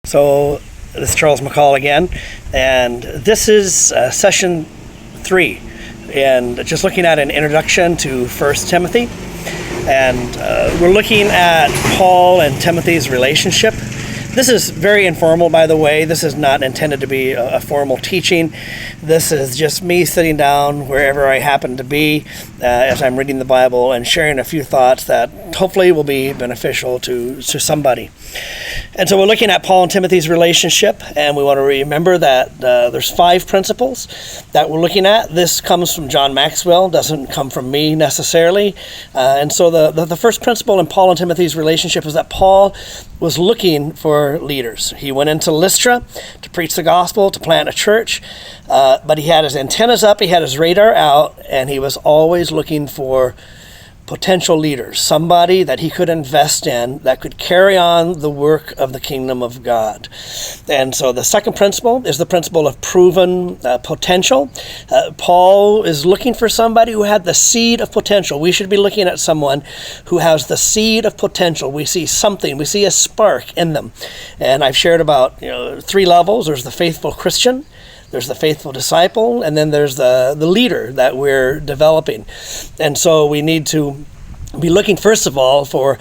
So this is Charles McCall again, and this is session 3, and just looking at an introduction to 1 Timothy, and we're looking at Paul and Timothy's relationship. This is very informal, by the way. This is not intended to be a formal teaching. This is just me sitting down wherever I happen to be as I'm reading the Bible and sharing a few thoughts that hopefully will be beneficial to somebody. And so we're looking at Paul and Timothy's relationship, and we want to remember that there's 5 principles that we're looking at. This comes from John Maxwell, doesn't come from me necessarily. And so the first principle in Paul and Timothy's relationship is that Paul was looking for leaders. He went into Lystra to preach the gospel, to plant a church, but he had his antennas up, he had his radar out, and he was always looking for potential leaders, somebody that he could invest in that could carry on the work of the kingdom of God. And so the second principle is the principle of proven potential. Paul is looking for somebody who had the seed of potential. We should be looking at someone who has the seed of potential. We see something, we see a spark in them. And I've shared about 3 levels. There's the faithful Christian, there's the faithful disciple, and then there's the leader that we're developing. And so we need to be looking, first of all, for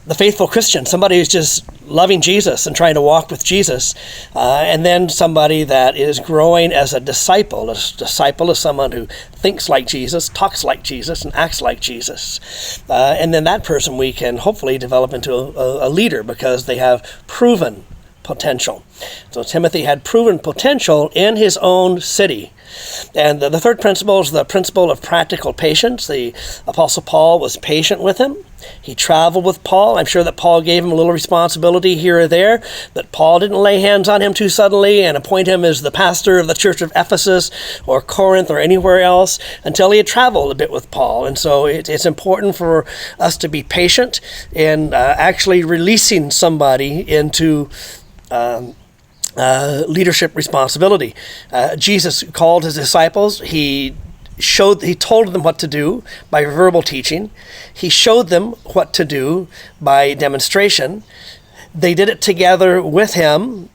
the faithful Christian, somebody who's just loving Jesus and trying to walk with Jesus, and then somebody that is growing as a disciple. A disciple is someone who thinks like Jesus, talks like Jesus, and acts like Jesus. And then that person we can hopefully develop into a leader because they have proven potential. So Timothy had proven potential in his own city. And the third principle is the principle of practical patience. The Apostle Paul was patient with him. He traveled with Paul. I'm sure that Paul gave him a little responsibility here or there, but Paul didn't lay hands on him too suddenly and appoint him as the pastor of the church of Ephesus or Corinth or anywhere else until he had traveled a bit with Paul. And so it's important for us to be patient in actually releasing somebody into leadership responsibility. Jesus called his disciples. He told them what to do by verbal teaching. He showed them what to do by demonstration. They did it together with him,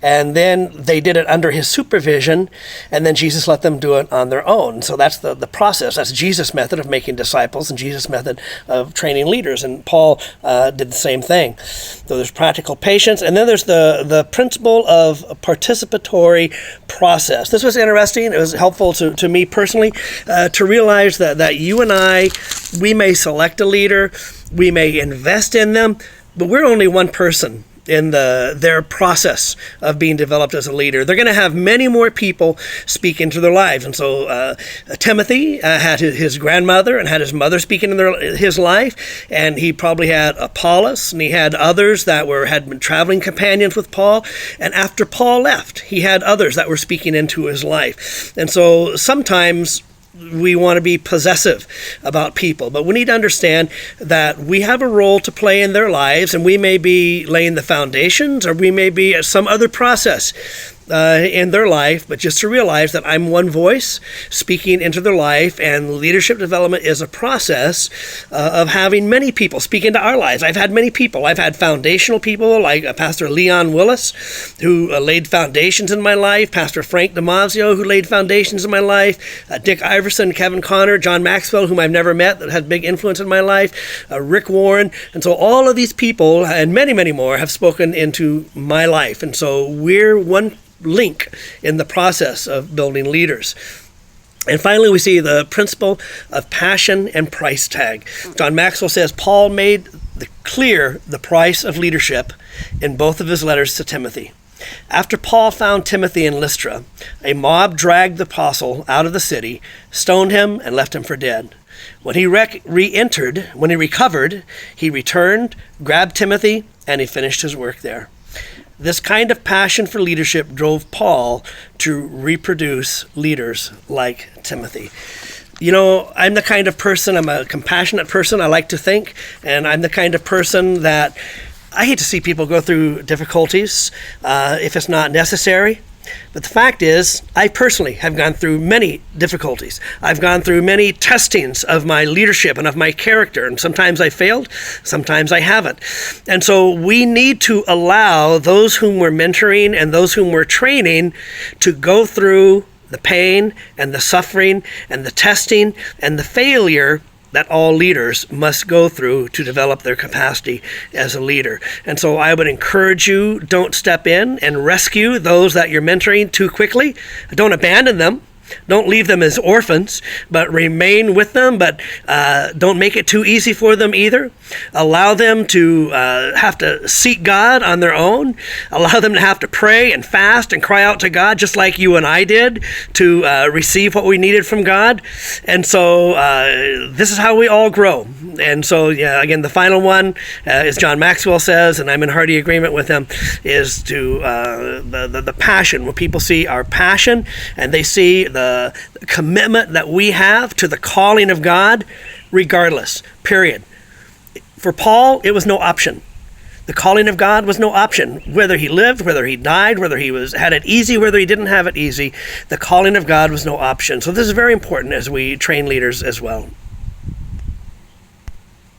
and then they did it under his supervision, and then Jesus let them do it on their own. So that's the process. That's Jesus' method of making disciples and Jesus' method of training leaders. And Paul did the same thing. So there's practical patience, and then there's the principle of a participatory process. This was interesting. It was helpful to me personally to realize that you and I, we may select a leader, we may invest in them, but we're only one person in their process of being developed as a leader. They're going to have many more people speak into their lives. And so Timothy had his grandmother and had his mother speak into his life, and he probably had Apollos, and he had others that had been traveling companions with Paul. And after Paul left, he had others that were speaking into his life. And so sometimes we want to be possessive about people, but we need to understand that we have a role to play in their lives, and we may be laying the foundations, or we may be at some other process in their life, but just to realize that I'm one voice speaking into their life, and leadership development is a process of having many people speak into our lives. I've had many people. I've had foundational people like Pastor Leon Willis, who laid foundations in my life, Pastor Frank DiMaggio, who laid foundations in my life, Dick Iverson, Kevin Connor, John Maxwell, whom I've never met, that had big influence in my life, Rick Warren. And so all of these people, and many, many more, have spoken into my life. And so we're one link in the process of building leaders. And finally, we see the principle of passion and price tag. John Maxwell says Paul made clear the price of leadership in both of his letters to Timothy. After Paul found Timothy in Lystra, a mob dragged the apostle out of the city, stoned him, and left him for dead. When he recovered, he returned, grabbed Timothy, and he finished his work there. This kind of passion for leadership drove Paul to reproduce leaders like Timothy. I'm the kind of person, I'm a compassionate person, I like to think, and I'm the kind of person that I hate to see people go through difficulties if it's not necessary. But the fact is, I personally have gone through many difficulties. I've gone through many testings of my leadership and of my character, and sometimes I failed, sometimes I haven't. And so we need to allow those whom we're mentoring and those whom we're training to go through the pain and the suffering and the testing and the failure that all leaders must go through to develop their capacity as a leader. And so I would encourage you, don't step in and rescue those that you're mentoring too quickly. Don't abandon them. Don't leave them as orphans, but remain with them, but don't make it too easy for them either. Allow them to have to seek God on their own. Allow them to have to pray and fast and cry out to God, just like you and I did, to receive what we needed from God. And so this is how we all grow. And so, yeah, again, the final one, as John Maxwell says, and I'm in hearty agreement with him, is to the passion. When people see our passion and they see the commitment that we have to the calling of God, regardless, period. For Paul, it was no option. The calling of God was no option. Whether he lived, whether he died, whether he had it easy, whether he didn't have it easy, the calling of God was no option. So this is very important as we train leaders as well.